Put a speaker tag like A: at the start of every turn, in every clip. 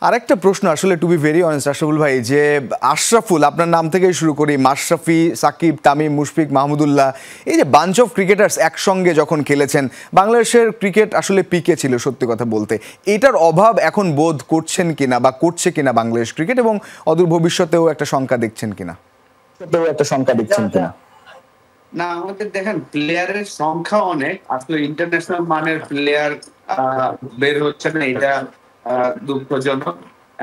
A: আরেকটা প্রশ্ন আসলে to be very honest Ashraful ভাই, যে আশরাফুল আপনার নাম থেকেই শুরু করি, মাশরাফি, সাকিব, তামিম, মুশফিক, মাহমুদুল্লাহ, এই যে বাঞ্চ অফ ক্রিকেটার্স একসঙ্গে যখন খেলেছেন, বাংলাদেশের ক্রিকেট আসলে পিকে ছিল সত্যি কথা বলতে। এটার অভাব এখন বোধ করছেন কিনা বা করছে কিনা বাংলাদেশ ক্রিকেট, এবং অদূর ভবিষ্যতেও একটা শঙ্কা দেখছেন কিনা?
B: না, আমাদের দেখেন প্লেয়ারের সংখ্যা অনেক, আসলে ইন্টারন্যাশনাল মানের প্লেয়ার বের হচ্ছে না, এটা দুঃখজনক।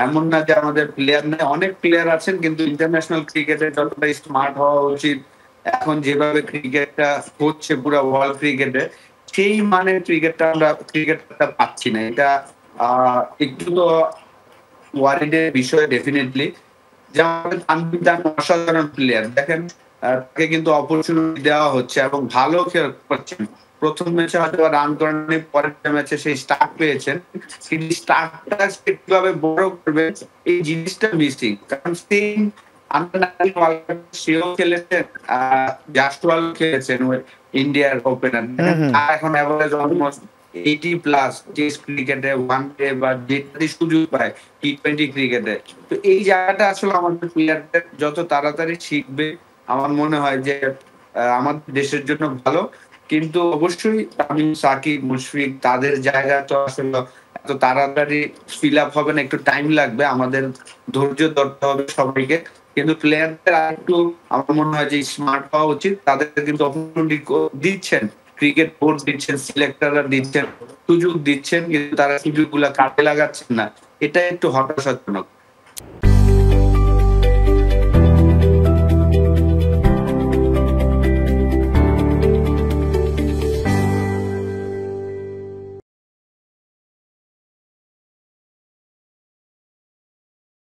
B: এমন না যে আমাদের প্লেয়ার নেই, অনেক প্লেয়ার আছেন, কিন্তু ইন্টারন্যাশনাল ক্রিকেটে যতটা স্মার্ট হওয়া উচিত, এখন যেভাবে ক্রিকেটটা হচ্ছে পুরো ওয়ার্ল্ড ক্রিকেটে, সেই মানের ক্রিকেটটা পাচ্ছি না। এটা একটু তো ওয়ারিডের বিষয় ডেফিনেটলি। যেমন তানভীর জান অসাধারণ প্লেয়ার, দেখেন তাকে কিন্তু অপরচুনিটি দেওয়া হচ্ছে এবং ভালো করছেন। প্রথম ম্যাচে হয়তো রান করেননি, পরের ম্যাচে সেই স্টার্ট পেয়েছেন, কিন্তু স্টার্টটা কিভাবে বড় করবে এই জিনিসটা মিসিং। কারণ সেম আন্ডার-19 ওয়ার্ল্ড কাপ সেও খেলেছেন, জাসওয়াল খেলেছেন ইন্ডিয়ার ওপেনার। এখন এভারেজ অলমোস্ট 80+ টেস্ট ক্রিকেটে, ওয়ান ডে বা যেটাতে সুযোগ পায় টি-20 ক্রিকেটে। তো এই জায়গাটা আসলে আমাদের প্লেয়ারদের যত তাড়াতাড়ি শিখবে, আমার মনে হয় যে আমাদের দেশের জন্য ভালো। কিন্তু অবশ্যই তামিম, সাকিব, মুশফিক তাদের জায়গা তো আসলে এত তাড়াতাড়ি ফিল আপ হবে না, একটু টাইম লাগবে, আমাদের ধৈর্য ধরতে হবে সবাইকে। কিন্তু প্লেয়ারদের আরেকটু আমার মনে হয় যে স্মার্ট হওয়া উচিত। তাদের কিন্তু অপরচুনিটি দিচ্ছেন, ক্রিকেট বোর্ড দিচ্ছেন, সিলেক্টররা দিচ্ছেন, সুযোগ দিচ্ছেন, কিন্তু তারা সুযোগগুলা কাজে লাগাচ্ছেন না। এটা একটু হতাশাজনক।